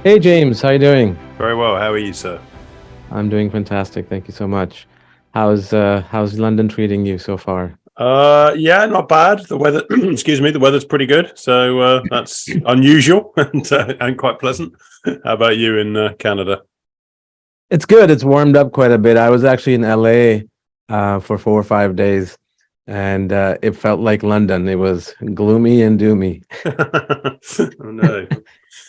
Hey James, how you doing? Very well. How are you, sir? I'm doing fantastic. Thank you so much. How's London treating you so far? Yeah, not bad. The weather, excuse me, the weather's pretty good, so that's unusual and quite pleasant. How about you in Canada? It's good. It's warmed up quite a bit. I was actually in LA for 4 or 5 days, and it felt like London. It was gloomy and doomy. Oh no,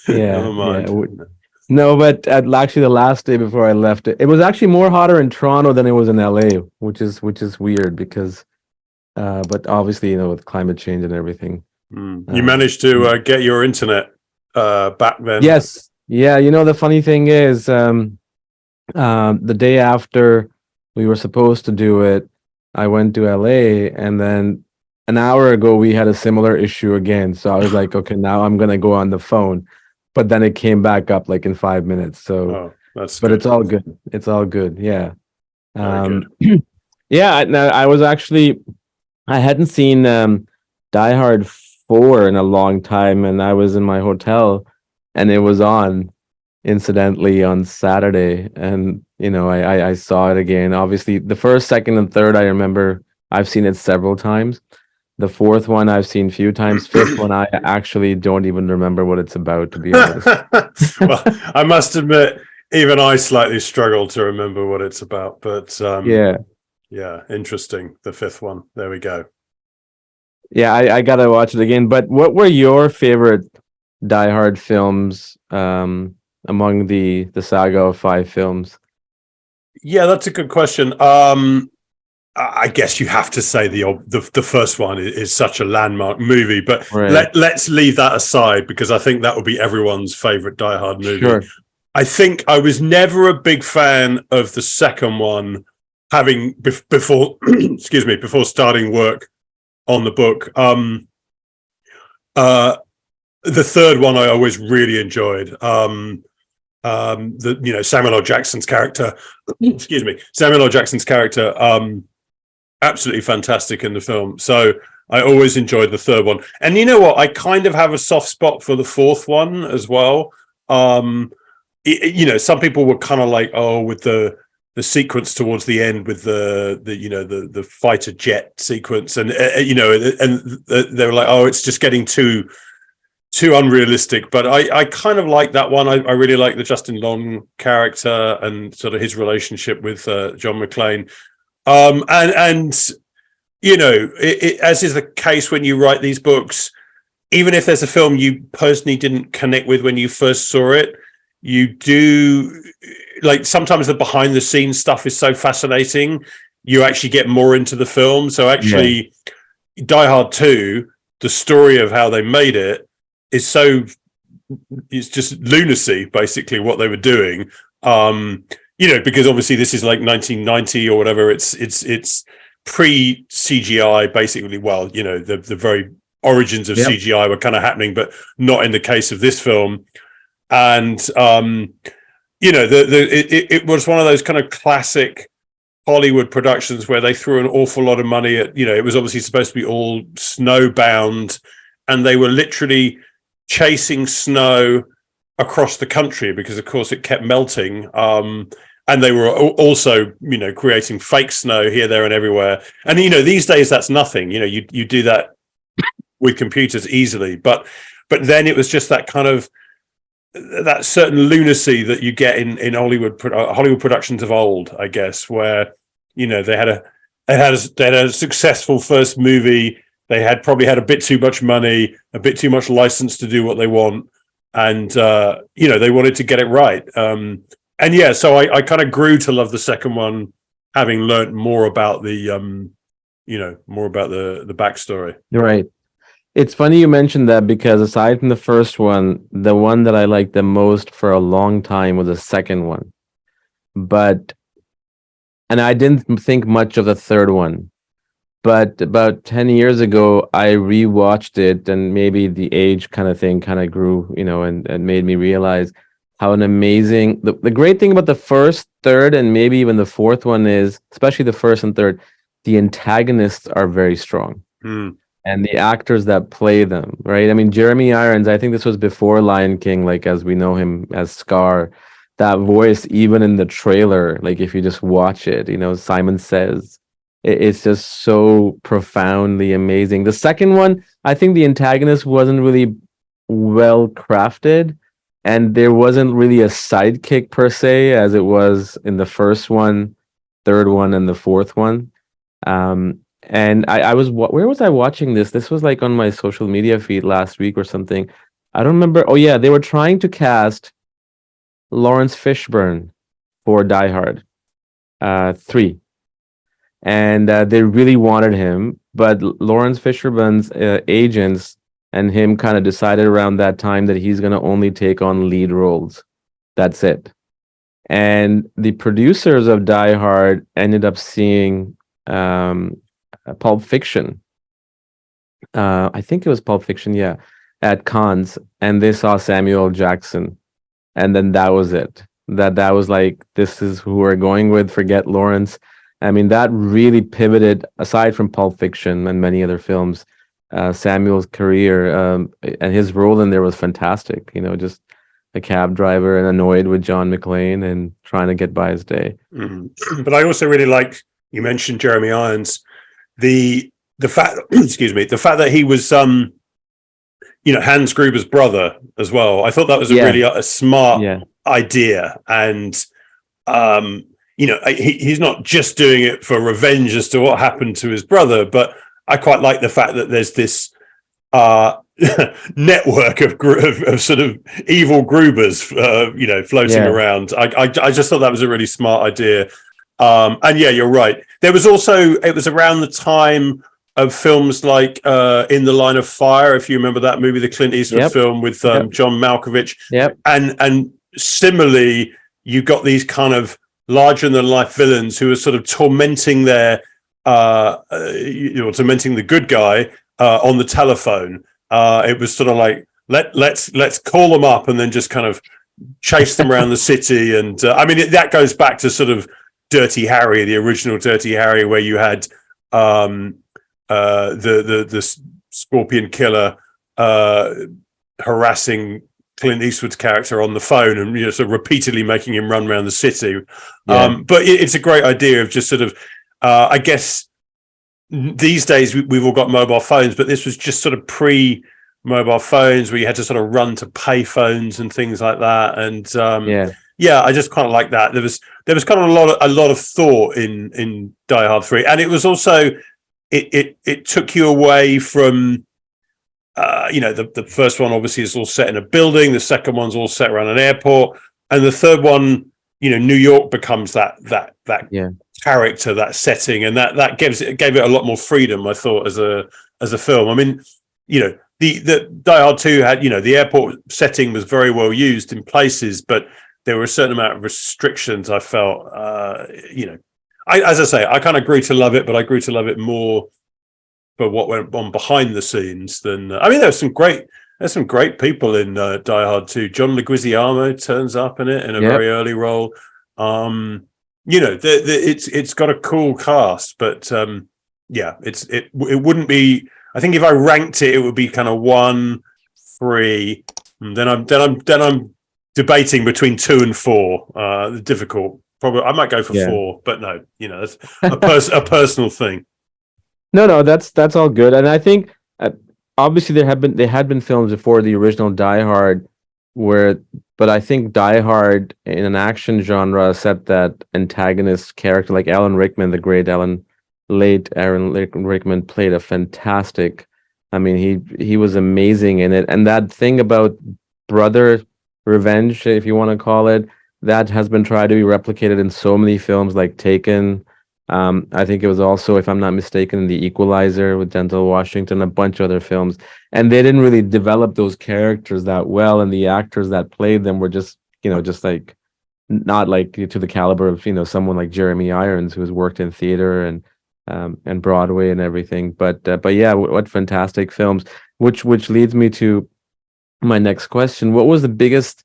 Yeah, never yeah. mind. No, but actually the last day before I left, it was actually more hotter in Toronto than it was in LA, which is weird because but obviously, with climate change and everything. You Um, managed to get your internet back then? yes. Yeah, the funny thing is, the day after we were supposed to do it, I went to LA, and then an hour ago we had a similar issue again. So I was like, okay, now I'm gonna go on the phone. But then it came back up like in 5 minutes. So, Oh, that's but it's good. all good. It's all good. Yeah. Very good. Um, yeah. No, I hadn't seen Die Hard 4 in a long time, and I was in my hotel, and it was on incidentally on Saturday, and I saw it again. Obviously, the first, second, and third I remember. I've seen it several times. The fourth one I've seen a few times. Fifth one I actually don't even remember what it's about, to be honest. Well, I must admit, even I slightly struggle to remember what it's about, but Yeah, yeah, interesting. The fifth one. There we go. yeah, I gotta watch it again. But what were your favorite Die Hard films among the saga of five films? Yeah, that's a good question. I guess you have to say the first one is such a landmark movie, but Right. let's leave that aside because I think that would be everyone's favorite Die Hard movie. Sure. I think I was never a big fan of the second one, having before excuse me, before starting work on the book. Uh, the third one I always really enjoyed. Samuel L. Jackson's character, excuse me, Samuel L. Jackson's character, absolutely fantastic in the film. So I always enjoyed the third one. And you know what? I kind of have a soft spot for the fourth one as well. Some people were kind of like, oh, with the sequence towards the end with the fighter jet sequence, and they were like, oh, it's just getting too unrealistic. But I kind of like that one. I really like the Justin Long character and sort of his relationship with John McClane. As is the case when you write these books, even if there's a film you personally didn't connect with when you first saw it, you do, like, sometimes the behind the scenes stuff is so fascinating, you actually get more into the film. So Yeah. actually, Die Hard 2, the story of how they made it is it's just lunacy, basically, what they were doing. Because obviously this is like 1990 or whatever. It's pre CGI, basically. Well, the very origins of Yep. CGI were kind of happening, but not in the case of this film. And it was one of those kind of classic Hollywood productions where they threw an awful lot of money at. It was obviously supposed to be all snowbound, and they were literally chasing snow across the country because, of course, it kept melting. And they were also, creating fake snow here, there, and everywhere. And these days that's nothing. You do that with computers easily, but then it was just that kind of that certain lunacy that you get in Hollywood productions of old, I guess, where they had a successful first movie. They had probably had a bit too much money, a bit too much license to do what they want, and they wanted to get it right. And yeah, so I kind of grew to love the second one, having learnt more about the backstory. Right. It's funny you mentioned that because aside from the first one, the one that I liked the most for a long time was the second one. But and I didn't think much of the third one. But about 10 years ago, I rewatched it, and maybe the age kind of thing kind of grew, and made me realize how an amazing the great thing about the first, third, and maybe even the fourth one is, especially the first and third, the antagonists are very strong. Mm. and the actors that play them, right? I mean, Jeremy Irons, I think this was before Lion King, like as we know him as Scar. That voice, even in the trailer, like if you just watch it, Simon Says, it's just so profoundly amazing. The second one, I think the antagonist wasn't really well crafted, and there wasn't really a sidekick per se as it was in the first one, third one, and the fourth one. And I was where was I watching this? This was like on my social media feed last week or something. I don't remember. Oh yeah, they were trying to cast Lawrence Fishburne for Die Hard 3, and they really wanted him, but Lawrence Fishburne's agents and him kind of decided around that time that he's going to only take on lead roles. That's it. And the producers of Die Hard ended up seeing Pulp Fiction. I think it was Pulp Fiction, yeah, at Cannes, and they saw Samuel Jackson, and then that was it. That was like, this is who we're going with. Forget Lawrence. I mean, that really pivoted. Aside from Pulp Fiction and many other films, Samuel's career and his role in there was fantastic. Just a cab driver and annoyed with John McClane and trying to get by his day. Mm-hmm. But I also really like, you mentioned Jeremy Irons, the fact excuse me, the fact that he was Hans Gruber's brother as well. I thought that was really a smart idea, and he's not just doing it for revenge as to what happened to his brother, but I quite like the fact that there's this network of sort of evil Grubers, floating around. I just thought that was a really smart idea. And yeah, you're right. There was also, it was around the time of films like In the Line of Fire, if you remember that movie, the Clint Eastwood film with John Malkovich. And similarly, you got these kind of larger than life villains who are sort of tormenting their tormenting the good guy on the telephone. It was sort of like, let's call them up and then just kind of chase them around the city. And that goes back to sort of Dirty Harry, the original Dirty Harry, where you had the Scorpion Killer harassing Clint Eastwood's character on the phone and sort of repeatedly making him run around the city. But it's a great idea of just sort of I guess these days we've all got mobile phones, but this was just sort of pre-mobile phones where you had to sort of run to pay phones and things like that. And I just kind of like that. There was kind of a lot of thought in Die Hard 3, and it was also it took you away from the first one obviously is all set in a building, the second one's all set around an airport, and the third one, New York becomes that character, that setting, and that gave it a lot more freedom, I thought, as a film. I mean, the Die Hard 2 had, the airport setting was very well used in places, but there were a certain amount of restrictions, I felt. As I say, I kind of grew to love it, but I grew to love it more for what went on behind the scenes than there's some great people in Die Hard 2. John Leguizamo turns up in it in a very early role. It's got a cool cast, but it wouldn't be. I think if I ranked it, it would be kind of 1, 3, and then I'm debating between 2 and 4. Difficult. Probably I might go for 4, but no, that's a personal thing. No, that's all good, and I think obviously there had been films before the original Die Hard but I think Die Hard in an action genre set that antagonist character, like Alan Rickman, the great late Alan Rickman played a fantastic. I mean, he was amazing in it, and that thing about brother revenge, if you want to call it, that has been tried to be replicated in so many films like Taken. I think it was also, if I'm not mistaken, The Equalizer with Denzel Washington, a bunch of other films. And they didn't really develop those characters that well, and the actors that played them were just like not like to the caliber of someone like Jeremy Irons, who has worked in theater and Broadway and everything. But yeah, what fantastic films. Which leads me to my next question. What was the biggest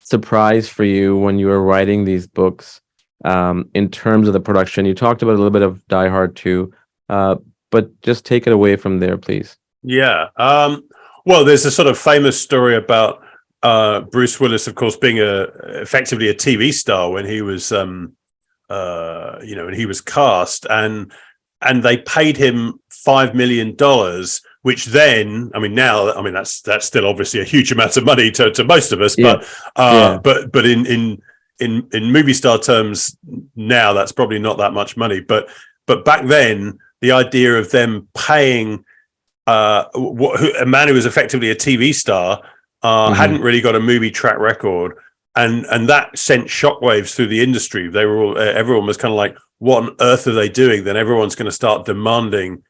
surprise for you when you were writing these books? In terms of the production, you talked about a little bit of Die Hard 2, but just take it away from there, please. Yeah. Well, there's a sort of famous story about Bruce Willis, of course, being effectively a TV star when he was when he was cast, and they paid him $5 million, which then, I mean, now, I mean, that's still obviously a huge amount of money to most of us, Yeah, yeah. but in movie star terms now, that's probably not that much money. But back then, the idea of them paying a man who was effectively a TV star hadn't really got a movie track record, and that sent shockwaves through the industry. They were all everyone was kind of like, "What on earth are they doing?" Then everyone's going to start demanding,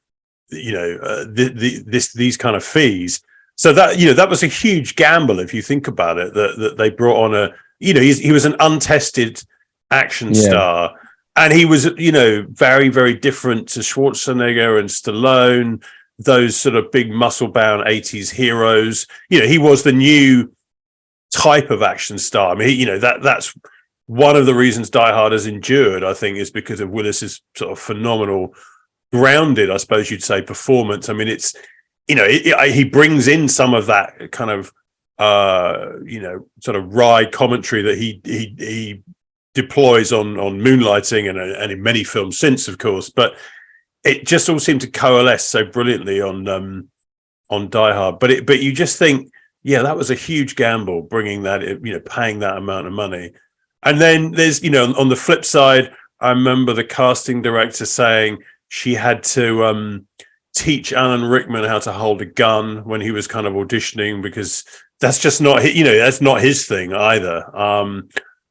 these kind of fees. So that was a huge gamble if you think about it. That they brought on he was an untested action Yeah. star, and he was very, very different to Schwarzenegger and Stallone, those sort of big muscle bound 80s heroes. He was the new type of action star. I mean, that's one of the reasons Die Hard has endured, I think, is because of Willis's sort of phenomenal, grounded, I suppose you'd say, performance. I mean, it's he brings in some of that kind of sort of wry commentary that he deploys on Moonlighting and in many films since, of course, but it just all seemed to coalesce so brilliantly on Die Hard. But you just think, yeah, that was a huge gamble bringing that, paying that amount of money. And then there's, on the flip side, I remember the casting director saying she had to teach Alan Rickman how to hold a gun when he was kind of auditioning, because that's just not, that's not his thing either.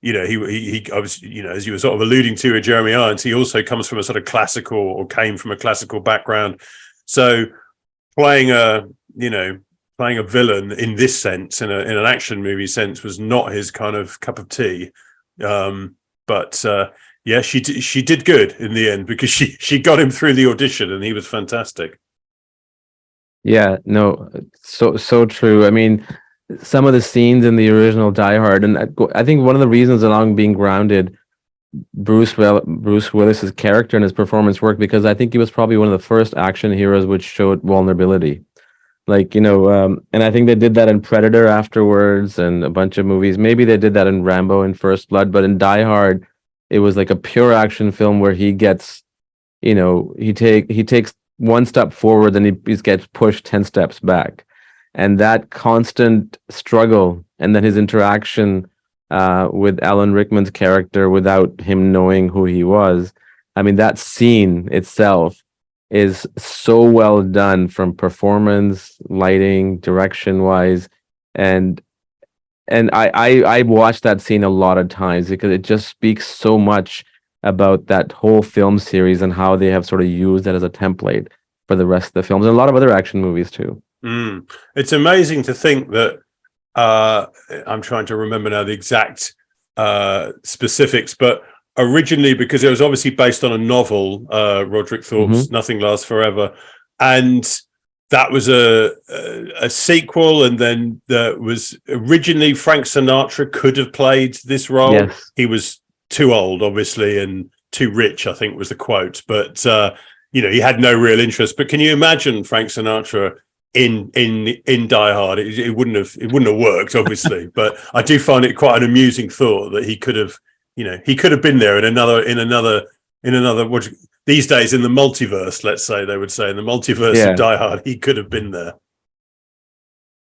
He I was, as you were sort of alluding to, Jeremy Irons, he also comes from a sort of classical, or came from a classical background. So playing a villain in this sense, in an action movie sense, was not his kind of cup of tea. But yeah, she did good in the end, because she got him through the audition, and he was fantastic. Yeah, no, so true. I mean, some of the scenes in the original Die Hard, and I think one of the reasons, along being grounded, Bruce Willis's character and his performance worked, because I think he was probably one of the first action heroes which showed vulnerability. Like, and I think they did that in Predator afterwards, and a bunch of movies. Maybe they did that in Rambo and First Blood, but in Die Hard, it was like a pure action film where he gets, he takes one step forward, then he gets pushed 10 steps back. And that constant struggle, and then his interaction with Alan Rickman's character without him knowing who he was. I mean, that scene itself is so well done, from performance, lighting, direction wise, and I watched that scene a lot of times, because it just speaks so much about that whole film series and how they have sort of used that as a template for the rest of the films, and a lot of other action movies too. It's amazing to think that I'm trying to remember now the exact specifics, but originally, because it was obviously based on a novel, Roderick Thorpe's Nothing Lasts Forever, and that was a sequel, and then there was originally Frank Sinatra could have played this role. Yes. He was too old, obviously, and too rich, I think was the quote, but he had no real interest. But can you imagine Frank Sinatra in Die Hard? It wouldn't have worked, obviously. But I do find it quite an amusing thought that he could have been there in another these days, in the multiverse, let's say, they would say, in the multiverse of Die Hard, he could have been there.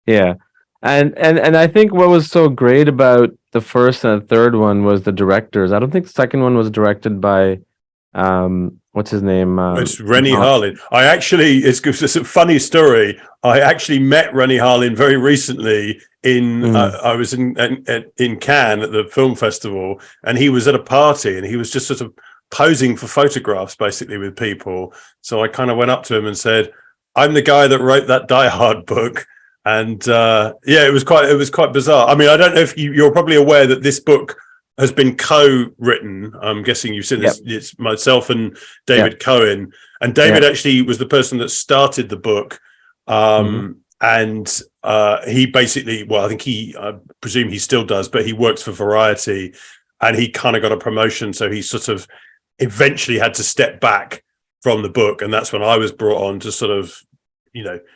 Yeah. And I think what was so great about the first and the third one was the directors. I don't think the second one was directed by what's his name? It's Rennie Harlin. It's a funny story. I actually met Rennie Harlin very recently I was in Cannes at the film festival, and he was at a party, and he was just sort of posing for photographs basically with people. So I kind of went up to him and said, "I'm the guy that wrote that Die Hard book." And it was quite bizarre. I mean, I don't know if you're probably aware that this book has been co-written. I'm guessing you've seen this. It's myself and David Cohen, and David actually was the person that started the book. And he basically, I presume he still does, but he works for Variety, and he kind of got a promotion, so he sort of eventually had to step back from the book, and that's when I was brought on to sort of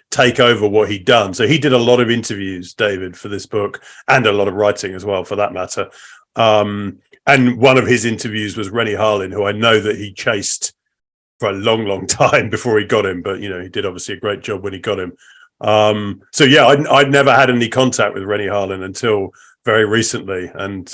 take over what he'd done. So he did a lot of interviews, David, for this book, and a lot of writing as well, for that matter. And one of his interviews was Rennie Harlin, who I know that he chased for a long, long time before he got him. But, he did obviously a great job when he got him. So, yeah, I'd never had any contact with Rennie Harlin until very recently. And,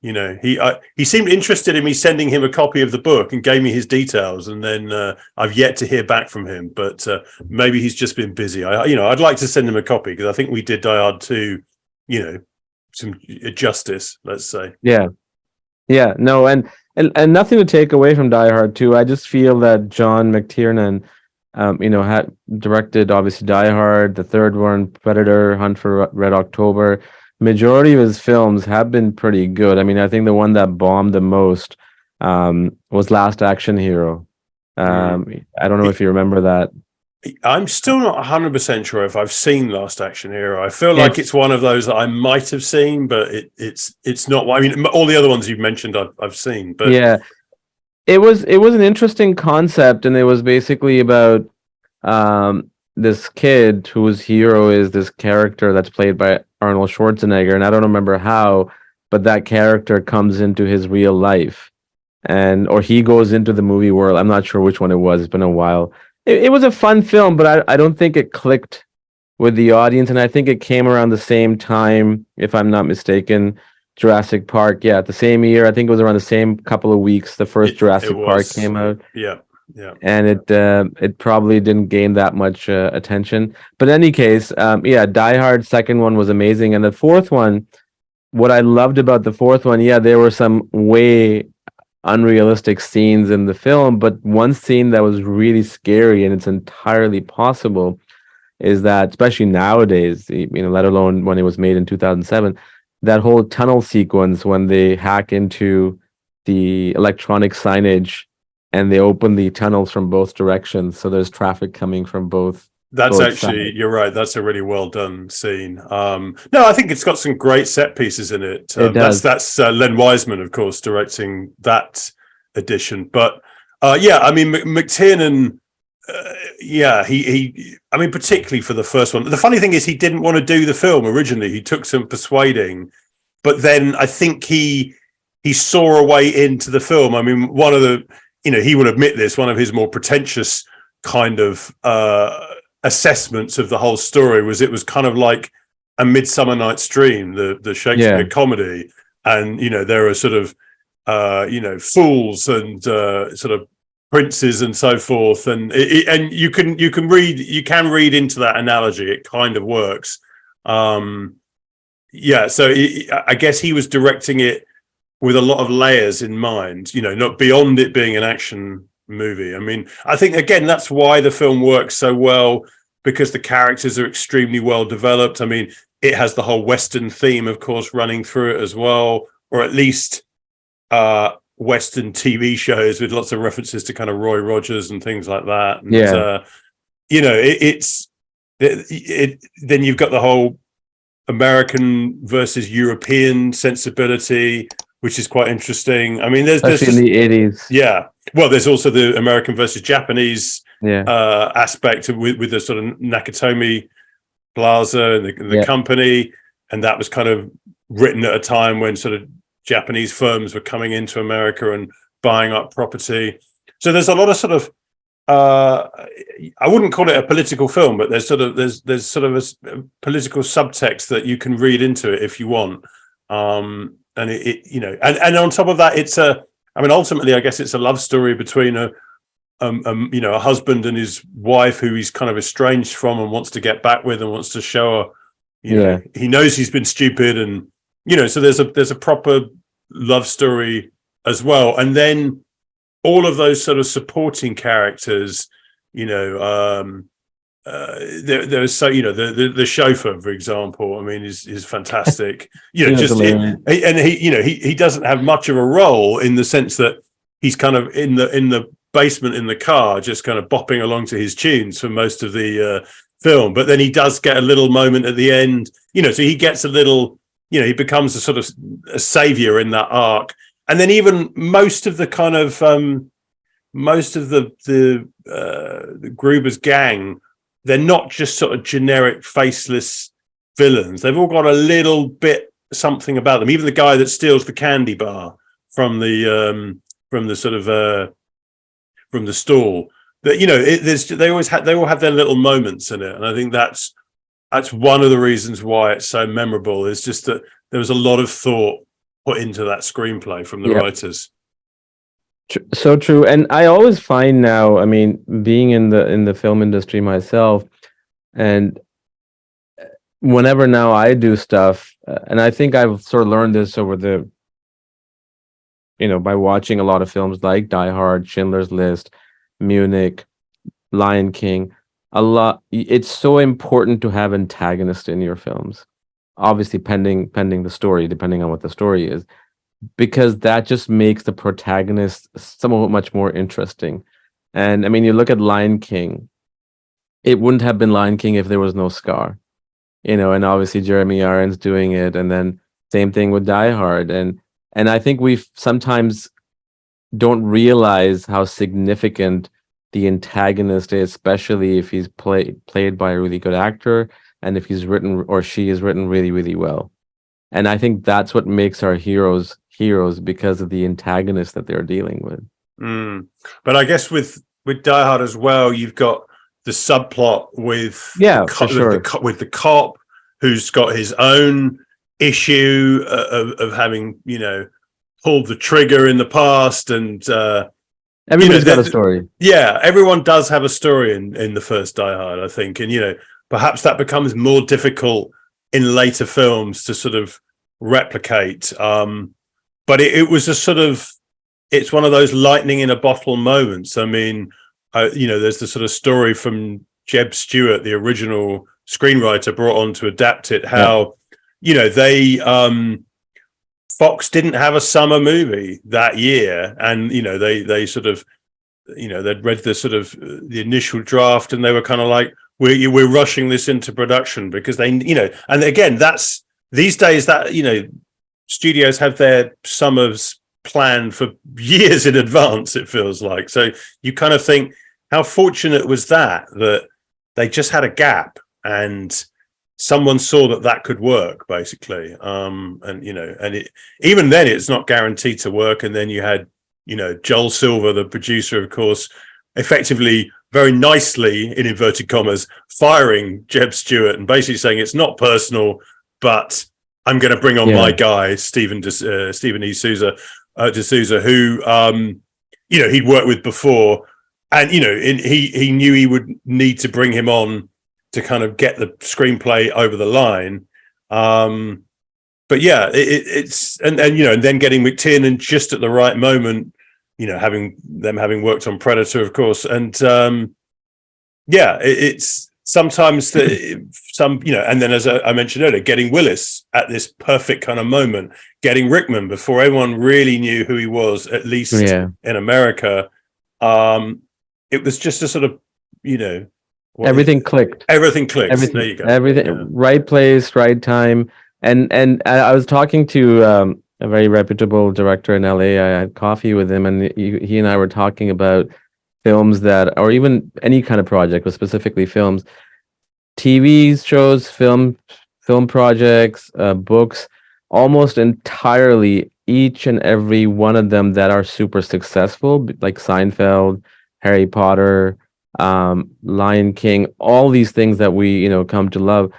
he seemed interested in me sending him a copy of the book and gave me his details. And then I've yet to hear back from him. But maybe he's just been busy. I'd like to send him a copy because I think we did Die Hard 2, some justice, let's say. Yeah, no, and nothing to take away from Die Hard 2. I just feel that John McTiernan, had directed obviously Die Hard, the third one, Predator, Hunt for Red October. Majority of his films have been pretty good. I mean, I think the one that bombed the most was Last Action Hero. I don't know if you remember that. I'm still not 100% sure if I've seen Last Action Hero. I feel like it's one of those that I might have seen, but it's not. I mean, all the other ones you've mentioned I've seen. But yeah, it was an interesting concept, and it was basically about this kid whose hero is this character that's played by Arnold Schwarzenegger, and I don't remember how, but that character comes into his real life, or he goes into the movie world. I'm not sure which one it was. It's been a while. It was a fun film, but I don't think it clicked with the audience, and I think it came around the same time, if I'm not mistaken, Jurassic Park. Yeah, the same year. I think it was around the same couple of weeks the first Jurassic Park came out. Yeah. And it probably didn't gain that much attention. But in any case, Die Hard second one was amazing, and the fourth one, what I loved about the fourth one, there were some way unrealistic scenes in the film, but one scene that was really scary, and it's entirely possible, is that, especially nowadays, let alone when it was made in 2007, that whole tunnel sequence when they hack into the electronic signage and they open the tunnels from both directions, so there's traffic coming from both. That's actually, you're right. That's a really well done scene. No, I think it's got some great set pieces in it. That's Len Wiseman, of course, directing that edition. But McTiernan, I mean, particularly for the first one. The funny thing is, he didn't want to do the film originally. He took some persuading, but then I think he saw a way into the film. I mean, one of the, he would admit this, one of his more pretentious kind of assessments of the whole story was it was kind of like A Midsummer Night's Dream, the Shakespeare comedy, and there are sort of fools and sort of princes and so forth, and you can read into that analogy. It kind of works. So I guess he was directing it with a lot of layers in mind, not beyond it being an action movie. I mean, I think again that's why the film works so well, because the characters are extremely well developed. I mean, it has the whole Western theme, of course, running through it as well, or at least Western TV shows with lots of references to kind of Roy Rogers and things like that. And, then you've got the whole American versus European sensibility, which is quite interesting. I mean, there's in the 80s. Yeah. Well, there's also the American versus Japanese aspect with the sort of Nakatomi Plaza and the company. And that was kind of written at a time when sort of Japanese firms were coming into America and buying up property. So there's a lot of sort of, I wouldn't call it a political film, but there's sort of a political subtext that you can read into it if you want. And and on top of that, ultimately, I guess it's a love story between a husband and his wife who he's kind of estranged from and wants to get back with and wants to show her, he knows he's been stupid, and so there's a proper love story as well. And then all of those sort of supporting characters, there's the chauffeur, for example. I mean, is fantastic. He doesn't have much of a role in the sense that he's kind of in the basement in the car, just kind of bopping along to his tunes for most of the film. But then he does get a little moment at the end, so he gets a little, he becomes a sort of a savior in that arc. And then even most of the kind of the Gruber's gang they're not just sort of generic faceless villains. They've all got a little bit something about them. Even the guy that steals the candy bar from the sort of from the stall. That, you know, they all have their little moments in it, and I think that's one of the reasons why it's so memorable. Is just that there was a lot of thought put into that screenplay from the writers. So true. And I always find now, I mean, being in the film industry myself, and whenever now I do stuff, and I think I've sort of learned this over the, you know, by watching a lot of films like Die Hard, Schindler's List, Munich, Lion King, it's so important to have antagonists in your films. Obviously, pending the story, depending on what the story is, because that just makes the protagonist somewhat much more interesting. And I mean, you look at Lion King, it wouldn't have been Lion King if there was no Scar, you know, and obviously Jeremy Irons doing it, and then same thing with Die Hard. And I think we sometimes don't realize how significant the antagonist is, especially if he's played by a really good actor, and if he's written or she is written really, really well. And I think that's what makes our heroes because of the antagonist that they're dealing with. But I guess with Die Hard as well, you've got the subplot with with the cop who's got his own issue of having, you know, pulled the trigger in the past, and everybody's got a story. Yeah, everyone does have a story in the first Die Hard, I think, and you know, perhaps that becomes more difficult in later films to sort of replicate. But it was a sort of, it's one of those lightning in a bottle moments. I mean, you know, there's the sort of story from Jeb Stewart, the original screenwriter, brought on to adapt it, how, you know, they Fox didn't have a summer movie that year, and you know, they sort of, you know, they'd read the sort of the initial draft, and they were kind of like, we're rushing this into production because they, you know, and again, that's these days that, you know, studios have their summers planned for years in advance, it feels like. So you kind of think, how fortunate was that they just had a gap, and someone saw that could work, basically. And you know, and even then it's not guaranteed to work. And then you had, you know, Joel Silver, the producer, of course, effectively, very nicely, in inverted commas, firing Jeb Stewart and basically saying it's not personal, but I'm going to bring on my guy, Stephen E. D'Souza, who, you know, he'd worked with before, and you know, he knew he would need to bring him on to kind of get the screenplay over the line. But yeah, it's and you know, and then getting McTiernan just at the right moment, you know, having worked on Predator, of course, and it's sometimes you know, and then as I mentioned earlier, getting Willis at this perfect kind of moment, getting Rickman before everyone really knew who he was, at least in America. It was just a sort of, you know, everything clicked. Everything clicked. There you go. Everything, right place, right time. And I was talking to a very reputable director in LA. I had coffee with him, and he and I were talking about films that, or even any kind of project, but specifically films, TV shows, film projects, books, almost entirely, each and every one of them that are super successful, like Seinfeld, Harry Potter, Lion King, all these things that we, you know, come to love,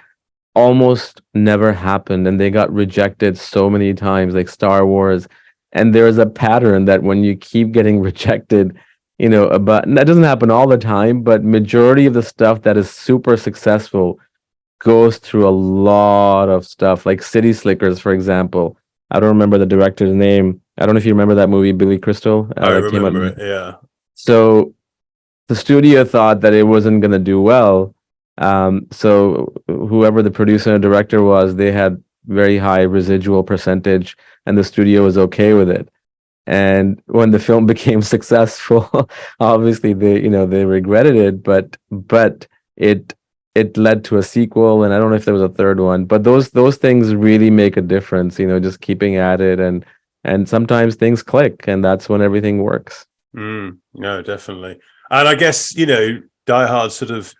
almost never happened, and they got rejected so many times, like Star Wars. And there's a pattern that when you keep getting rejected, you know, but that doesn't happen all the time, but majority of the stuff that is super successful goes through a lot of stuff, like City Slickers, for example. I don't remember the director's name. I don't know if you remember that movie, Billy Crystal. I remember it, yeah. So the studio thought that it wasn't going to do well. So whoever the producer and director was, they had very high residual percentage, and the studio was okay with it. And when the film became successful, obviously they regretted it, but it led to a sequel, and I don't know if there was a third one, but those things really make a difference, you know, just keeping at it, and sometimes things click, and that's when everything works. No, definitely. And I guess, you know, Die Hard sort of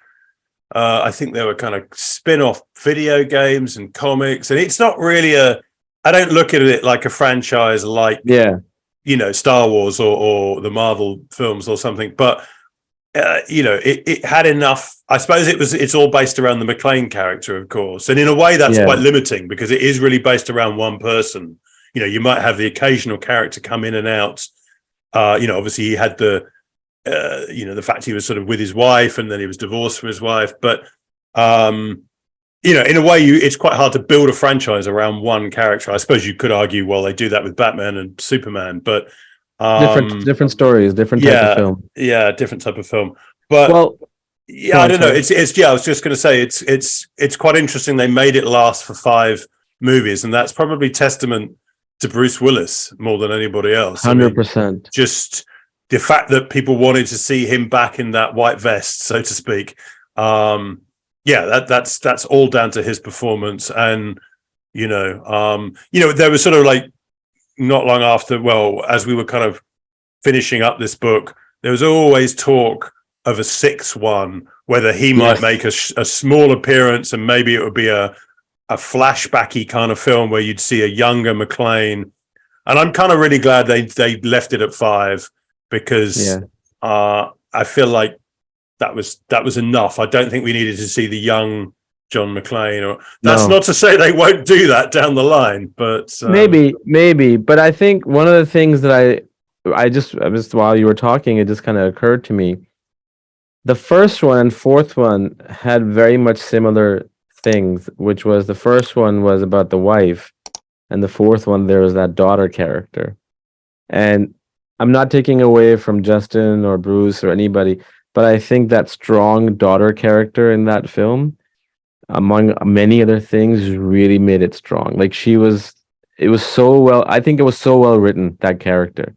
I think there were kind of spin-off video games and comics, and it's not really I don't look at it like a franchise like, Star Wars or the Marvel films or something, but it had enough. I suppose it's all based around the McClane character, of course, and in a way that's quite limiting because it is really based around one person. You might have the occasional character come in and out. Obviously he had the fact he was sort of with his wife and then he was divorced from his wife, but in a way it's quite hard to build a franchise around one character. I suppose you could argue, well, they do that with Batman and Superman, but different stories, different type of film. Yeah, different type of film. But I don't know. It's I was just going to say it's quite interesting. They made it last for 5 movies, and that's probably testament to Bruce Willis more than anybody else. 100%. Just the fact that people wanted to see him back in that white vest, so to speak. That's all down to his performance, and there was sort of like not long after, well, as we were kind of finishing up this book, there was always talk of a 6th one, whether he might make a small appearance, and maybe it would be a flashbacky kind of film where you'd see a younger McClane. And I'm kind of really glad they left it at 5 because I feel like that was enough. I don't think we needed to see the young John McClane, or that's not to say they won't do that down the line, but maybe. But I think one of the things that I just while you were talking, it just kind of occurred to me. The first one and 4th one had very much similar things, which was the first one was about the wife, and the 4th one there was that daughter character. And I'm not taking away from Justin or Bruce or anybody, but I think that strong daughter character in that film, among many other things, really made it strong. Like it was so well. I think it was so well written, that character.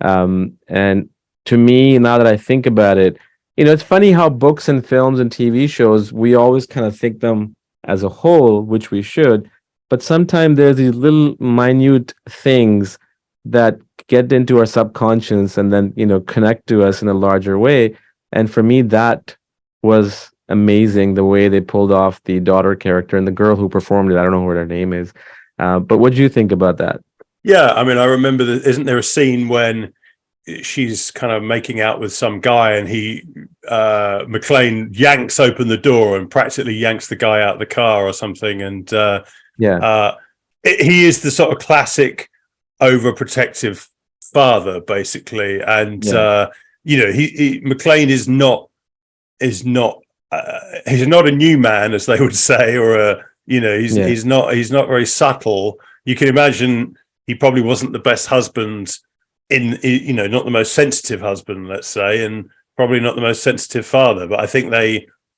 And to me, now that I think about it, it's funny how books and films and TV shows, we always kind of think them as a whole, which we should, but sometimes there's these little minute things that get into our subconscious and then, connect to us in a larger way. And for me, that was amazing, the way they pulled off the daughter character and the girl who performed it. I don't know what her name is. But what do you think about that? Yeah, I mean, I remember isn't there a scene when she's kind of making out with some guy and McClane yanks open the door and practically yanks the guy out of the car or something. And he is the sort of classic overprotective father, basically. And McClane is not he's not a new man, as they would say, or he's not very subtle. You can imagine he probably wasn't the best husband not the most sensitive husband, let's say, and probably not the most sensitive father. But I think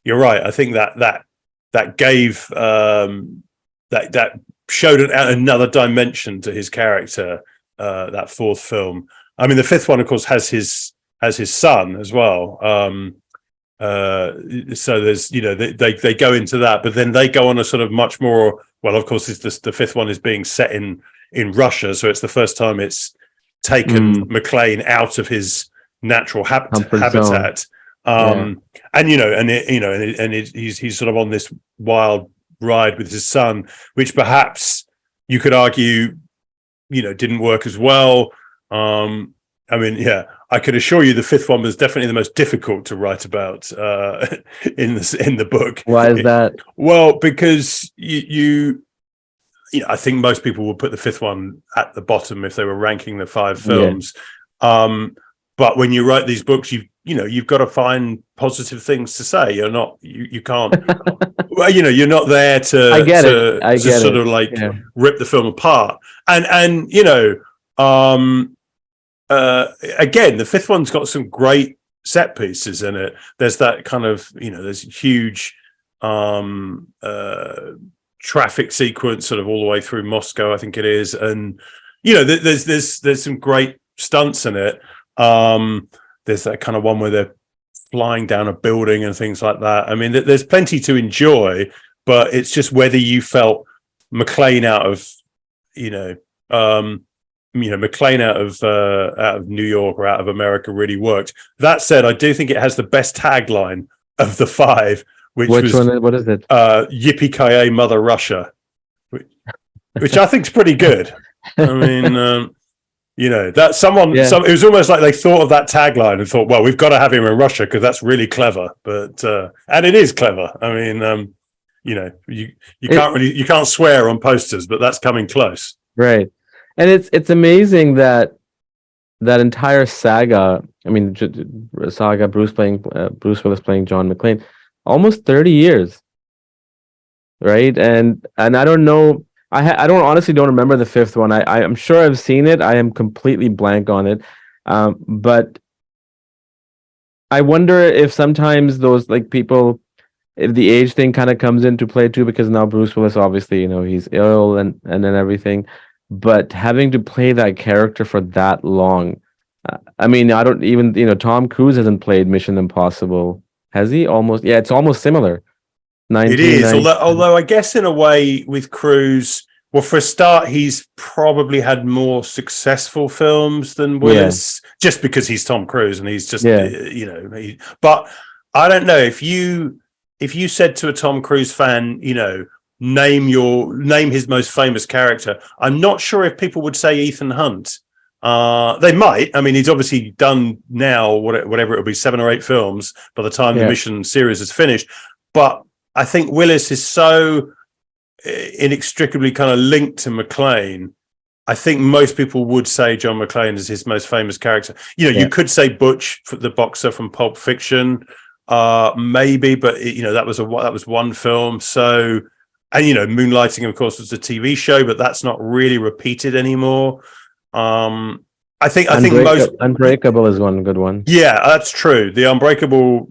you're right. I think that gave that showed another dimension to his character. That 4th film. I mean, the 5th one, of course, has his son as well. So there's, they go into that, but then they go on a sort of much more. Well, of course, the 5th one is being set in Russia, so it's the first time it's taken McClane out of his natural habitat. He's sort of on this wild ride with his son, which perhaps you could argue, didn't work as well. I could assure you the 5th one was definitely the most difficult to write about in the book. Why is that? Well, because I think most people would put the 5th one at the bottom if they were ranking the 5 films. But when you write these books, you've got to find positive things to say. You're not, you can't. Well, you're not there to. I get it. Sort of like rip the film apart. And again, the 5th one's got some great set pieces in it. There's that kind of there's huge traffic sequence sort of all the way through Moscow, I think it is, and there's some great stunts in it. There's that kind of one where they're flying down a building and things like that. I mean, there's plenty to enjoy, but it's just whether you felt McClane out of McClane out of New York or out of America really worked. That said, I do think it has the best tagline of the 5, which Which was one? What is it? Yippee Ki Yay Mother Russia, which I think's pretty good. I mean, that it was almost like they thought of that tagline and thought, well, we've got to have him in Russia because that's really clever. But and it is clever. I mean, you can't swear on posters, but that's coming close. Right. And it's amazing that entire saga, I mean, saga, Bruce Willis playing John McClane, almost 30 years. Right. And I don't know, I don't honestly don't remember the fifth one. I'm sure I've seen it. I am completely blank on it. But I wonder if sometimes those like people, if the age thing kind of comes into play too, because now Bruce Willis, obviously, he's ill and then everything, but having to play that character for that long. I mean, I don't even, Tom Cruise hasn't played Mission Impossible, has he? Almost, yeah, it's almost similar. It is, although I guess in a way with Cruise, well, for a start, he's probably had more successful films than Willis, just because he's Tom Cruise and he's just, but I don't know if you said to a Tom Cruise fan, name his most famous character, I'm not sure if people would say Ethan Hunt. They might. I mean, he's obviously done now whatever it'll be, 7 or 8 films by the time the Mission series is finished. But I think Willis is so inextricably kind of linked to McClane. I think most people would say John McClane is his most famous character. You could say Butch, the boxer from Pulp Fiction, maybe, but that was one film. So, and Moonlighting, of course, was a TV show, but that's not really repeated anymore. I think most Unbreakable is one good one. Yeah, that's true. The Unbreakable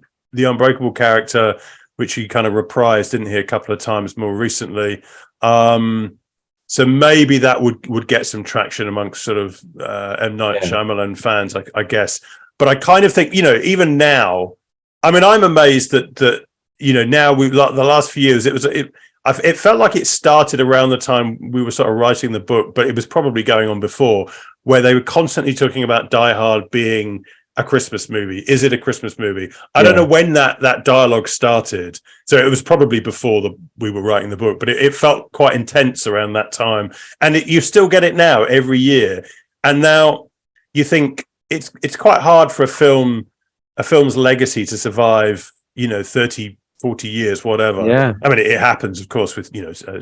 character, which he kind of reprised, didn't he, a couple of times more recently. So maybe that would get some traction amongst sort of M. Night Shyamalan fans, I guess. But I kind of think, even now, I mean, I'm amazed that now the last few years, it felt like it started around the time we were sort of writing the book, but it was probably going on before, where they were constantly talking about Die Hard being a Christmas movie. Is it a Christmas movie? I don't know when that dialogue started. So it was probably before we were writing the book, but it felt quite intense around that time. And you still get it now every year. And now you think it's quite hard for a film's legacy to survive, 30, 40 years, whatever. Yeah. I mean, it happens, of course, with,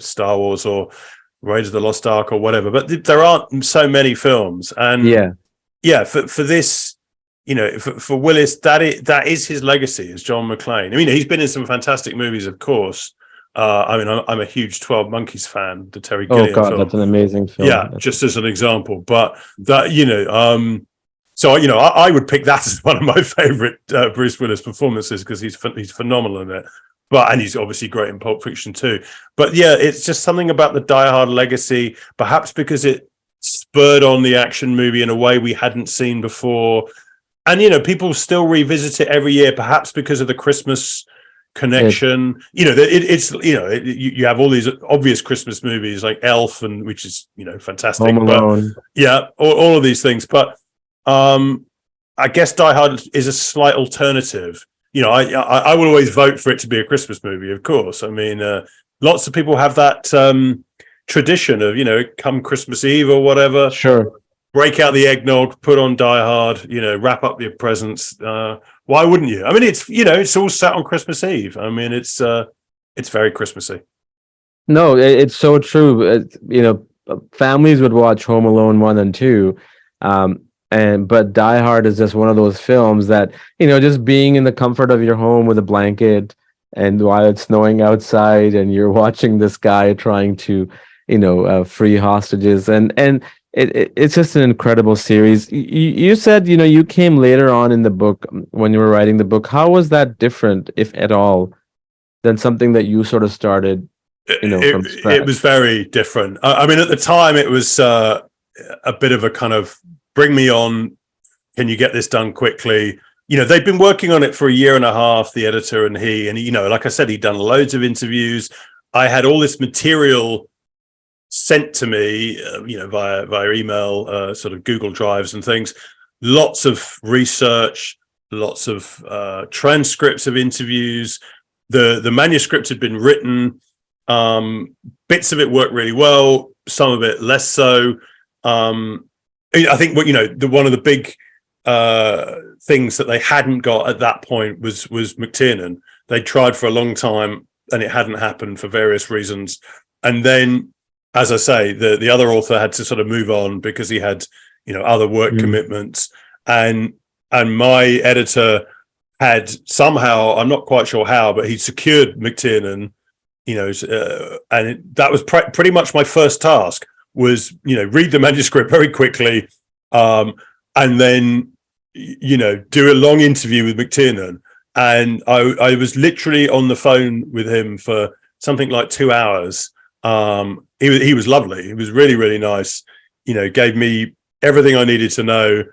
Star Wars or Raiders of the Lost Ark or whatever, but there aren't so many films. And for this, for Willis, that is his legacy as John McClane. I mean, he's been in some fantastic movies, of course. I mean, I'm a huge 12 Monkeys fan, the Terry Gilliam film. That's an amazing film. Yeah, just as an example. But that, so, I would pick that as one of my favorite Bruce Willis performances because he's phenomenal in it. And he's obviously great in Pulp Fiction too. But yeah, it's just something about the Die Hard legacy, perhaps because it spurred on the action movie in a way we hadn't seen before. And, people still revisit it every year, perhaps because of the Christmas connection. You have all these obvious Christmas movies like Elf, which is, fantastic. Home Alone. But, all of these things. But I guess Die Hard is a slight alternative. I will always vote for it to be a Christmas movie, of course. I mean, lots of people have that tradition of, come Christmas Eve or whatever. Sure. Break out the eggnog, put on Die Hard, wrap up your presents. Why wouldn't you? I mean, it's all set on Christmas Eve. I mean, it's very Christmassy. No, it's so true. Families would watch Home Alone 1 and 2. But Die Hard is just one of those films that, just being in the comfort of your home with a blanket and while it's snowing outside and you're watching this guy trying to, free hostages and it's just an incredible series. You said, you came later on in the book when you were writing the book. How was that different, if at all, than something that you sort of started, from scratch? It was very different. I mean, at the time it was a bit of a kind of bring me on. Can you get this done quickly? They'd been working on it for a year and a half, the editor and he, like I said, he'd done loads of interviews. I had all this material sent to me, via email, sort of Google Drives and things. Lots of research, lots of transcripts of interviews, the manuscript had been written. Bits of it worked really well, some of it less so. I think what one of the big things that they hadn't got at that point was McTiernan. They tried for a long time and it hadn't happened for various reasons. And then, as I say, the other author had to sort of move on because he had other work commitments, and my editor had somehow, I'm not quite sure how, but he secured McTiernan, that was pretty much my first task was, read the manuscript very quickly, and then, do a long interview with McTiernan. And I was literally on the phone with him for something like 2 hours. He was lovely. He was really, really nice. Gave me everything I needed to know.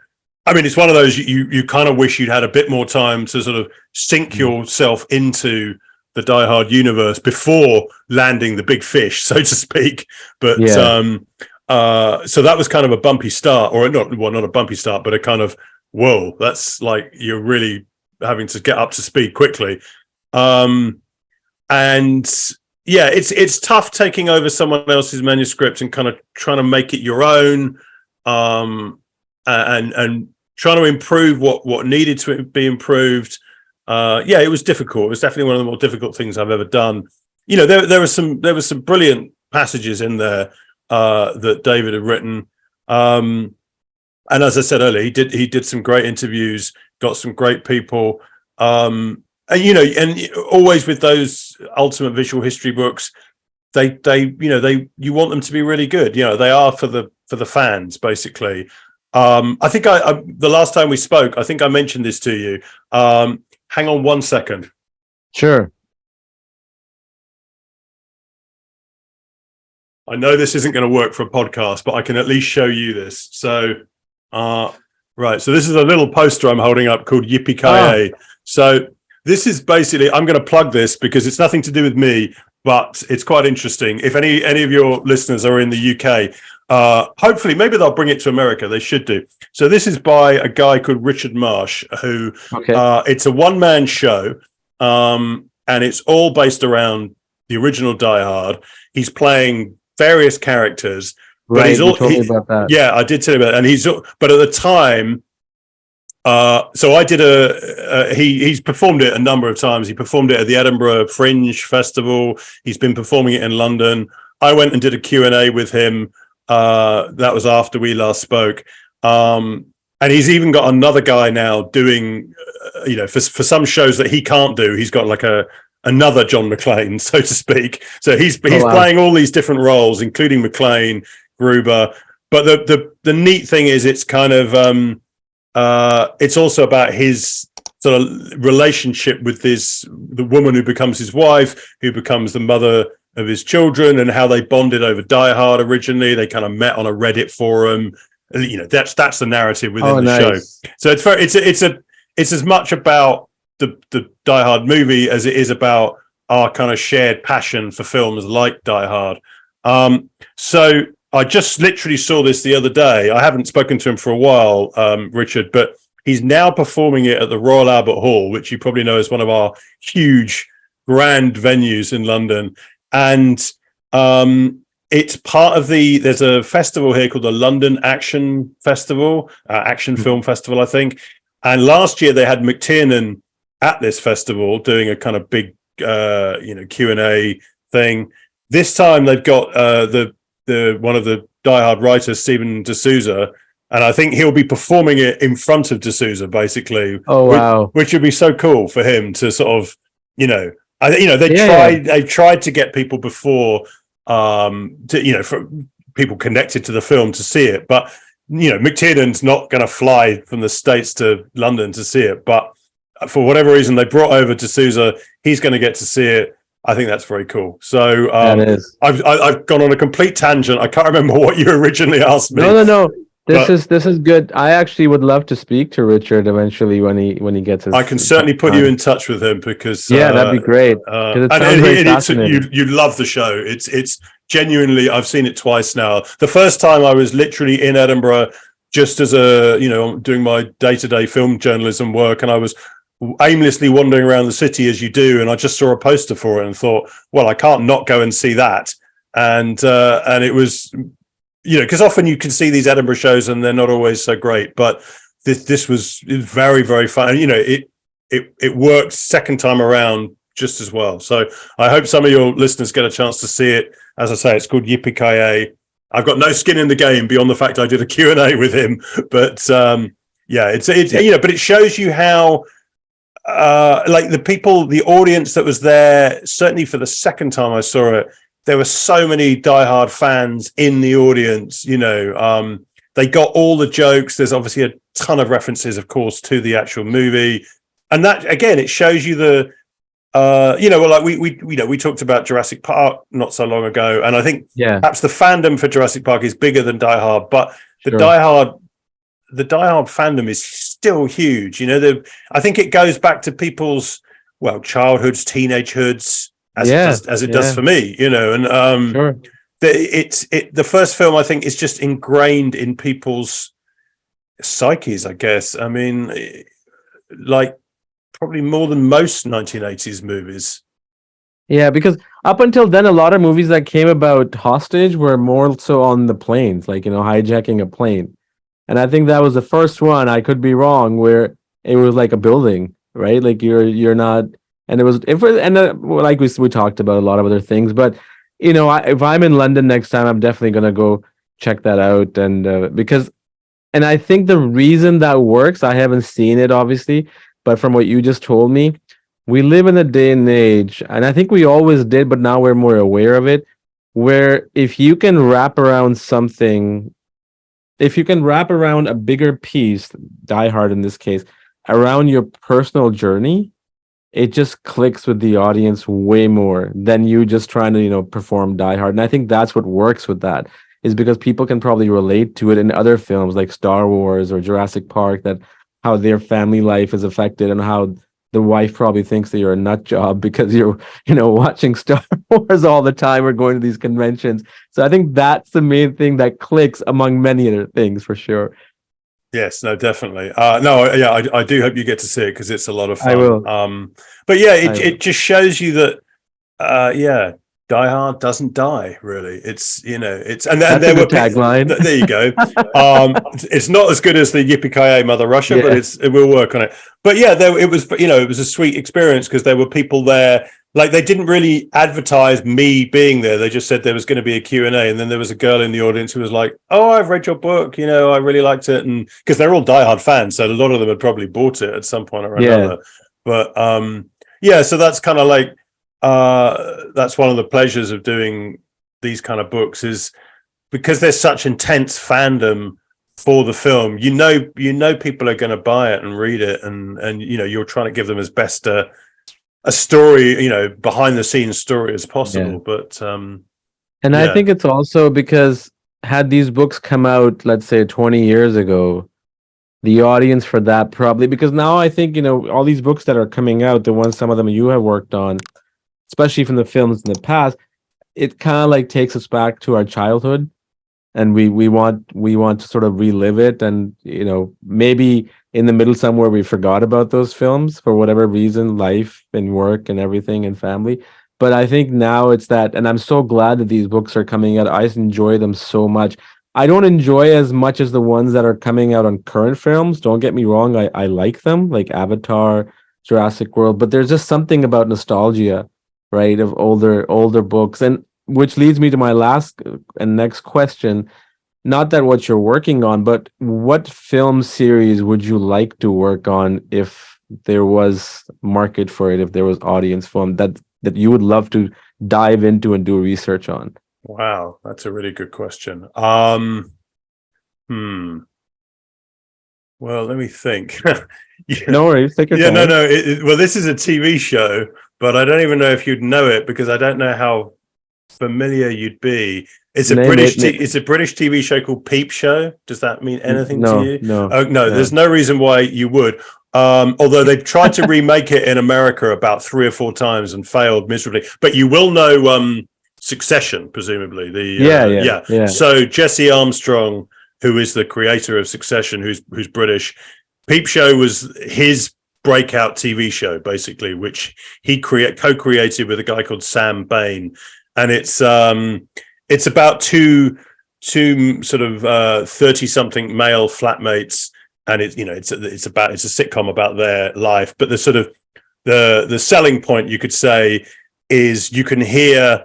I mean, it's one of those you kind of wish you'd had a bit more time to sort of sink yourself into the Die Hard universe before landing the big fish, so to speak. But so that was kind of a bumpy start, or not a bumpy start, but a kind of, whoa, that's like you're really having to get up to speed quickly. And yeah, it's tough taking over someone else's manuscript and kind of trying to make it your own, and trying to improve what needed to be improved. It was difficult. It was definitely one of the more difficult things I've ever done. There was some brilliant passages in there that David had written. And as I said earlier, he did some great interviews, got some great people. And always with those Ultimate Visual History books, they you want them to be really good. They are for the fans, basically. I think the last time we spoke, I think I mentioned this to you. Hang on 1 second. Sure. I know this isn't going to work for a podcast, but I can at least show you this. So, right. So this is a little poster I'm holding up called Yippee Ki Yay. So this is basically, I'm going to plug this because it's nothing to do with me, but it's quite interesting. If any of your listeners are in the UK, hopefully maybe they'll bring it to America. They should do. So this is by a guy called Richard Marsh, who it's a one-man show, and it's all based around the original Die Hard. He's playing various characters, but right, he's all told me about that. Yeah, I did tell you about it. And but at the time, so I did he's performed it a number of times. He performed it at the Edinburgh Fringe Festival. He's been performing it in London. I went and did a Q&A with him. That was after we last spoke. And he's even got another guy now doing, for some shows that he can't do. He's got like another John McClane, so to speak. So he's playing all these different roles, including McClane, Gruber. But the neat thing is it's kind of, it's also about his sort of relationship with the woman who becomes his wife, who becomes the mother of his children, and how they bonded over Die Hard originally. They kind of met on a Reddit forum. That's the narrative within the show. So it's as much about the Die Hard movie as it is about our kind of shared passion for films like Die Hard. So I just literally saw this the other day. I haven't spoken to him for a while, Richard, but he's now performing it at the Royal Albert Hall, which you probably know is one of our huge, grand venues in London. And it's part of there's a festival here called the London Action Festival, Action Film Festival, I think. And last year they had McTiernan at this festival doing a kind of big, Q&A thing. This time they've got the one of the Die Hard writers, Stephen D'Souza, and I think he'll be performing it in front of D'Souza, basicfor wow, which would be so cool for him to sort of, they tried to get people before, for people connected to the film to see it, but McTiernan's not going to fly from the States to London to see it, but for whatever reason they brought over D'Souza. He's going to get to see it. I think that's very cool. So I've gone on a complete tangent. I can't remember what you originally asked me. No. This is good. I actually would love to speak to Richard eventually when he gets his. I can certainly put you in touch with him because that'd be great. You love the show. It's genuinely. I've seen it twice now. The first time I was literally in Edinburgh, just as doing my day-to-day film journalism work, and I was aimlessly wandering around the city as you do, and I just saw a poster for it and thought, well, I can't not go and see that. And it was, because often you can see these Edinburgh shows and they're not always so great, but this was very, very fun. It worked second time around just as well. So I hope some of your listeners get a chance to see it. As I say, it's called Yippee Ki Yay. I've got no skin in the game beyond the fact I did a Q&A with him, but it's but it shows you how like the audience that was there, certainly for the second time I saw it, there were so many diehard fans in the audience. They got all the jokes. There's obviously a ton of references, of course, to the actual movie, and that again, it shows you the we talked about Jurassic Park not so long ago, and I think perhaps the fandom for Jurassic Park is bigger than Die Hard, but the Die Hard fandom is still huge. I think it goes back to people's childhoods, teenagehoods, as it does for me. And the first film, I think, is just ingrained in people's psyches, I guess. I mean, like probably more than most 1980s movies. Yeah, because up until then, a lot of movies that came about hostage were more so on the planes, like, hijacking a plane. And I think that was the first one, I could be wrong, where it was like a building, right? Like you're not, and it was, like we talked about a lot of other things, but if I'm in London next time, I'm definitely going to go check that out. And and I think the reason that works, I haven't seen it obviously, but from what you just told me, we live in a day and age, and I think we always did, but now we're more aware of it, where if you can wrap around something, if you can wrap around a bigger piece, Die Hard in this case, around your personal journey, it just clicks with the audience way more than you just trying to, perform Die Hard. And I think that's what works with that, is because people can probably relate to it in other films like Star Wars or Jurassic Park, that how their family life is affected and how the wife probably thinks that you're a nut job because you're, watching Star Wars all the time or going to these conventions. So I think that's the main thing that clicks among many other things, for sure. Yes, no, definitely. I do hope you get to see it because it's a lot of fun. I will. But yeah, it just shows you that, Die Hard doesn't die, really. It's and there were tagline. There you go. It's not as good as the Yippee Ki Yay Mother Russia, but it will work on it. But yeah, it was a sweet experience because there were people there. Like, they didn't really advertise me being there. They just said there was going to be a Q&A, and then there was a girl in the audience who was like, "Oh, I've read your book. I really liked it," and because they're all diehard fans, so a lot of them had probably bought it at some point or another. But so that's kind of like. That's one of the pleasures of doing these kind of books, is because there's such intense fandom for the film. People are going to buy it and read it, and you're trying to give them as best a story, behind the scenes story as possible. But I think it's also because had these books come out, let's say 20 years ago, the audience for that probably, because now I think all these books that are coming out, the ones, some of them you have worked on, especially from the films in the past, it kind of like takes us back to our childhood, and we want to sort of relive it. And maybe in the middle somewhere we forgot about those films for whatever reason, life and work and everything and family. But I think now it's that, and I'm so glad that these books are coming out. I enjoy them so much. I don't enjoy as much as the ones that are coming out on current films. Don't get me wrong, I like them, like Avatar, Jurassic World, but there's just something about nostalgia, right, of older books. And which leads me to my last and next question, not that what you're working on, but what film series would you like to work on if there was market for it, if there was audience for them that you would love to dive into and do research on? Wow, that's a really good question. Well, let me think. No worries, take your time. No. Well, this is a TV show, but I don't even know if you'd know it because I don't know how familiar you'd be. It's a British TV show called Peep Show. Does that mean anything to you? No. Oh, no, there's no reason why you would. Although they've tried to remake it in America about 3 or 4 times and failed miserably. But you will know Succession, presumably. Yeah. So Jesse Armstrong, who is the creator of Succession, who's British. Peep Show was his breakout TV show, basically, which he co-created with a guy called Sam Bain, and it's about two sort of 30-something male flatmates, and it's a sitcom about their life, but the sort of the selling point, you could say, is you can hear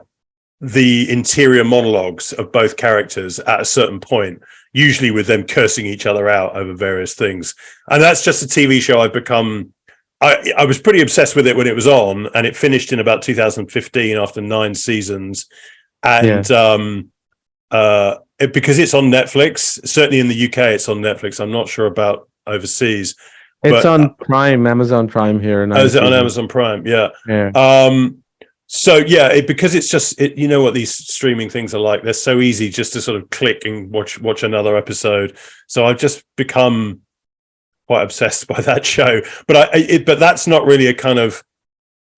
the interior monologues of both characters at a certain point, usually with them cursing each other out over various things. And that's just a TV show I've become. I was pretty obsessed with it when it was on, and it finished in about 2015 after 9 seasons. And because it's on Netflix, certainly in the UK, it's on Netflix. I'm not sure about overseas. It's on Prime, Amazon Prime here. Oh, is it on Amazon Prime? Yeah. So yeah, because it's just you know what these streaming things are like. They're so easy just to sort of click and watch another episode. So I've just become quite obsessed by that show. But but that's not really a kind of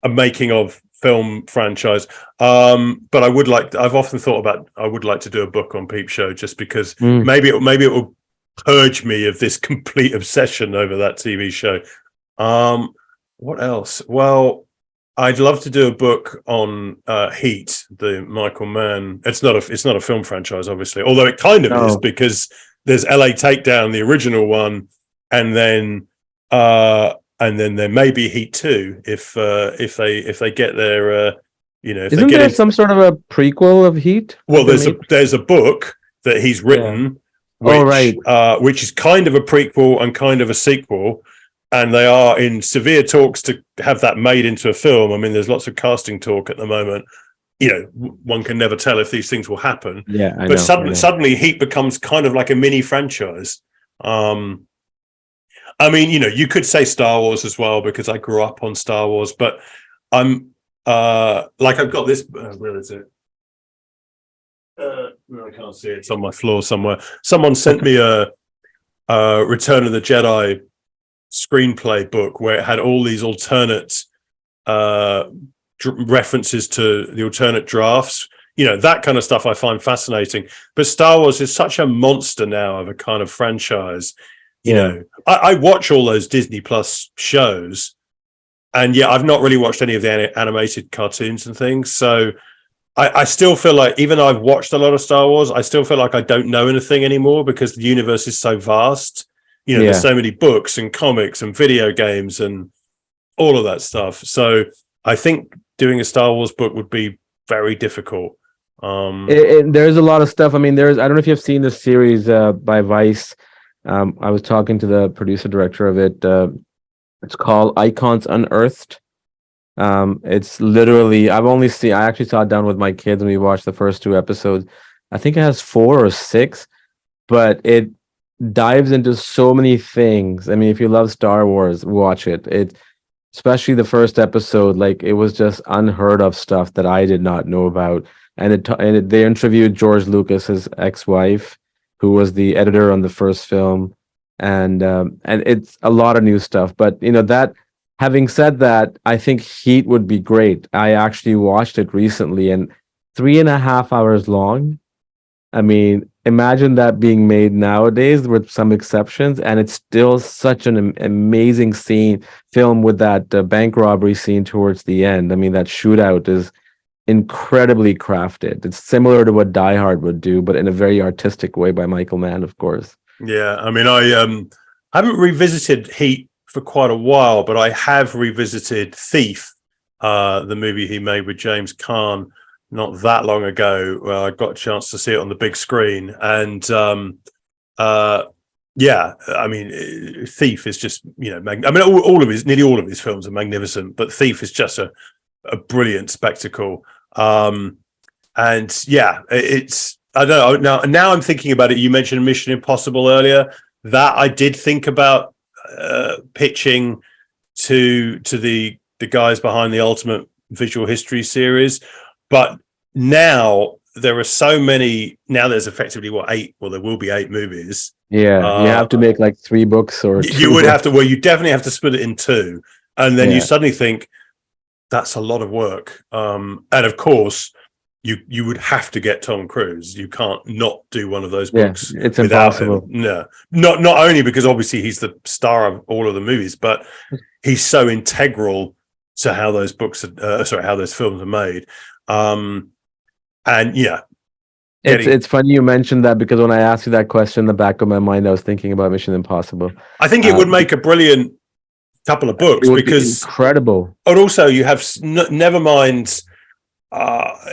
a making of film franchise. But I've often thought about, I would like to do a book on Peep Show, just because maybe it will purge me of this complete obsession over that TV show. What else? Well, I'd love to do a book on Heat, the Michael Mann. It's not a film franchise, obviously, although it kind of is, because there's LA Takedown, the original one, and then there may be Heat 2 if they get their Isn't there some sort of a prequel of Heat? Well, there's a book that he's written, which is kind of a prequel and kind of a sequel. And they are in severe talks to have that made into a film. I mean, there's lots of casting talk at the moment. One can never tell if these things will happen. Yeah, but suddenly Heat becomes kind of like a mini franchise. I mean, you could say Star Wars as well, because I grew up on Star Wars. But I'm I've got this. Where is it? I can't see it. It's on my floor somewhere. Someone sent me a Return of the Jedi screenplay book where it had all these alternate references to the alternate drafts. That kind of stuff I find fascinating. But Star Wars is such a monster now of a kind of franchise. I watch all those Disney Plus shows, and I've not really watched any of the animated cartoons and things. So I still feel like, even though I've watched a lot of Star Wars, I still feel like I don't know anything anymore, because the universe is so vast. There's so many books and comics and video games and all of that stuff. So I think doing a Star Wars book would be very difficult. There's a lot of stuff. I mean, I don't know if you've seen the series by Vice. I was talking to the producer director of it. It's called Icons Unearthed. It's literally, I actually saw it down with my kids and we watched the first 2 episodes. I think it has 4 or 6, but it dives into so many things. I mean, if you love Star Wars, watch it. Especially the first episode, it was just unheard of stuff that I did not know about. And they interviewed George Lucas's ex-wife, who was the editor on the first film, and it's a lot of new stuff. But that, having said that, I think Heat would be great. I actually watched it recently, and 3.5 hours long. I mean, imagine that being made nowadays, with some exceptions, and it's still such an amazing film with that bank robbery scene towards the end. I mean, that shootout is incredibly crafted. It's similar to what Die Hard would do, but in a very artistic way by Michael Mann, of course. Yeah, I mean, I haven't revisited Heat for quite a while, but I have revisited Thief, the movie he made with James Caan, not that long ago. I got a chance to see it on the big screen, and I mean, Thief is just nearly all of his films are magnificent, but Thief is just a brilliant spectacle. It's, I don't know, now I'm thinking about it. You mentioned Mission Impossible earlier. That I did think about pitching to the guys behind the Ultimate Visual History series, but now there are so many. Now there's effectively 8. Well, there will be 8 movies. Yeah, you have to make 3 books, or you would have to. Well, you definitely have to split it in 2, and then you suddenly think that's a lot of work. And of course, you would have to get Tom Cruise. You can't not do one of those Yeah, books it's without him. impossible. No, not only because obviously he's the star of all of the movies, but he's so integral to how those books are, how those films are made. And yeah, It's funny you mentioned that, because when I asked you that question, in the back of my mind, I was thinking about Mission Impossible. I think it would make a brilliant couple of books, It would be because incredible. and also you have never mind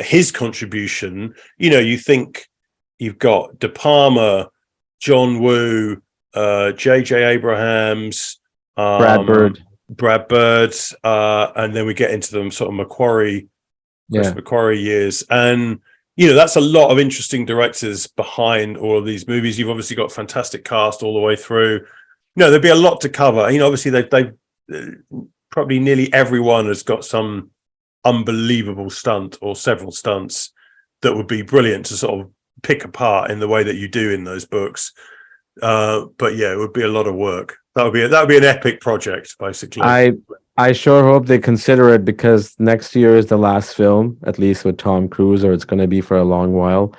his contribution. You think you've got De Palma, John Woo, J.J. Abrahams, Brad Bird. And then we get into them sort of Chris Yeah. McQuarrie years, and that's a lot of interesting directors behind all of these movies. You've obviously got fantastic cast all the way through. There'd be a lot to cover. Obviously they probably nearly everyone has got some unbelievable stunt or several stunts that would be brilliant to sort of pick apart in the way that you do in those books. But yeah, it would be a lot of work. That would be an epic project, basically. I sure hope they consider it, because next year is the last film, at least with Tom Cruise, or it's going to be for a long while.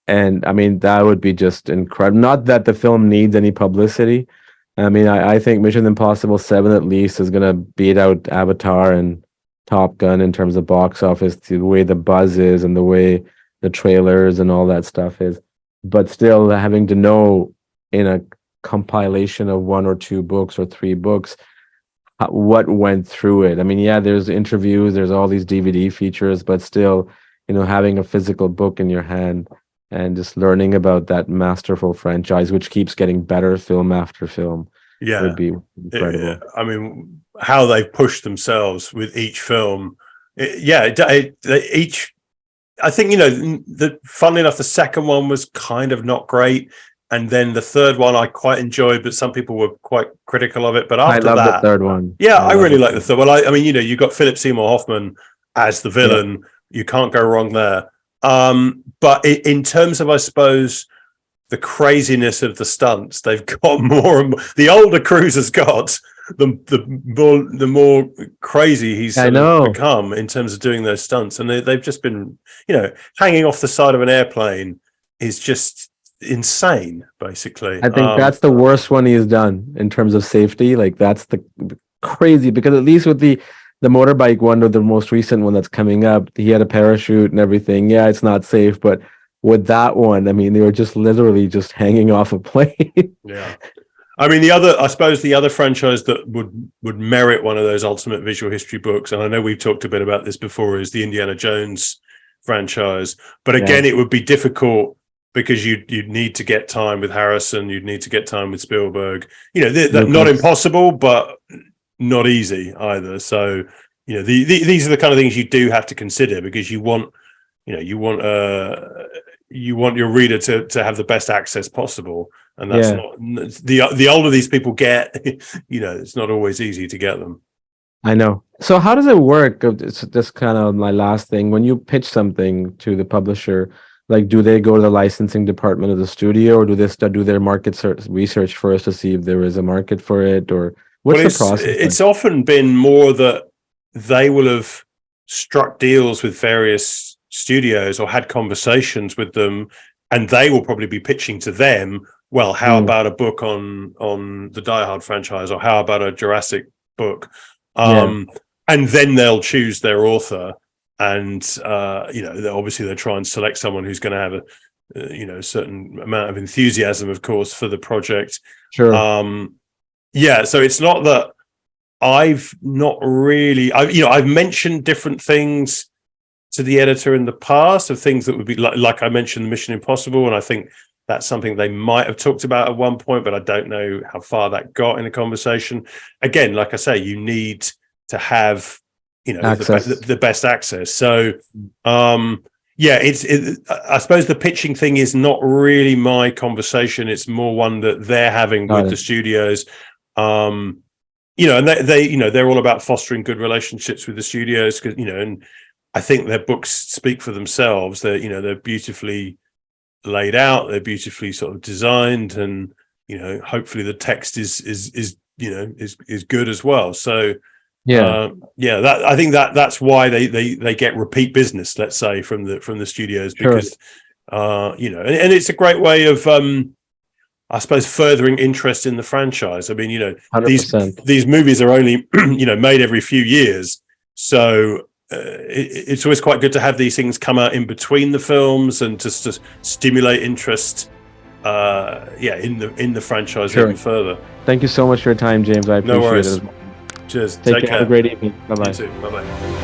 And I mean, that would be just incredible. Not that the film needs any publicity. I mean, I think Mission Impossible 7 at least is going to beat out Avatar and Top Gun in terms of box office, the way the buzz is and the way the trailers and all that stuff is. But still, having to know in a compilation of 1 or 2 books or 3 books what went through it. I mean, yeah, there's interviews, there's all these DVD features, but still, having a physical book in your hand and just learning about that masterful franchise, which keeps getting better film after film, would be incredible. I mean, how they've pushed themselves with each film. Each. I think funnily enough, the second one was kind of not great. And then the third one I quite enjoyed, but some people were quite critical of it. But after I love that, the third one. Yeah, I really like the third. Well, I mean, you got Philip Seymour Hoffman as the villain. Yeah. You can't go wrong there. But in terms of, I suppose, the craziness of the stunts, they've got more and more. The older Cruise has got, the more crazy he's become in terms of doing those stunts. And they've just been, hanging off the side of an airplane is just insane, basically. I think that's the worst one he's done in terms of safety. Like, that's the crazy, because at least with the motorbike one, or the most recent one that's coming up, he had a parachute and everything. Yeah, it's not safe, but with that one, I mean, they were just literally just hanging off a plane. Yeah. I mean, I suppose the other franchise that would merit one of those ultimate visual history books, and I know we've talked a bit about this before, is the Indiana Jones franchise. But again, it would be difficult, because you'd need to get time with Harrison, you'd need to get time with Spielberg. Not impossible, but not easy either. So, these are the kind of things you do have to consider, because you want your reader to have the best access possible, and that's not the older these people get. It's not always easy to get them. I know. So how does it work? It's just kind of my last thing. When you pitch something to the publisher, like, do they go to the licensing department of the studio, or do they do their market research first to see if there is a market for it, or what's the process? It's often been more that they will have struck deals with various studios or had conversations with them, and they will probably be pitching to them, well, how about a book on the Die Hard franchise, or how about a Jurassic book? And then they'll choose their author. And obviously they try and select someone who's going to have a certain amount of enthusiasm, of course, for the project. Sure. So it's not that I've mentioned different things to the editor in the past, of things that would be like I mentioned Mission Impossible, and I think that's something they might have talked about at one point, but I don't know how far that got in a conversation. Again, like I say, you need to have the best access. So I suppose the pitching thing is not really my conversation. It's more one that they're having with the studios. And they're all about fostering good relationships with the studios, because and I think their books speak for themselves. They're beautifully laid out, they're beautifully sort of designed, and hopefully the text is good as well. So Yeah. That I think that's why they get repeat business, let's say, from the studios, because and it's a great way of I suppose furthering interest in the franchise. I mean, 100%. these movies are only made every few years, so it's always quite good to have these things come out in between the films and just to stimulate interest in the franchise even further. Thank you so much for your time, James. I appreciate it. Cheers. Take care. Have a great evening. Bye-bye. You too. Bye-bye.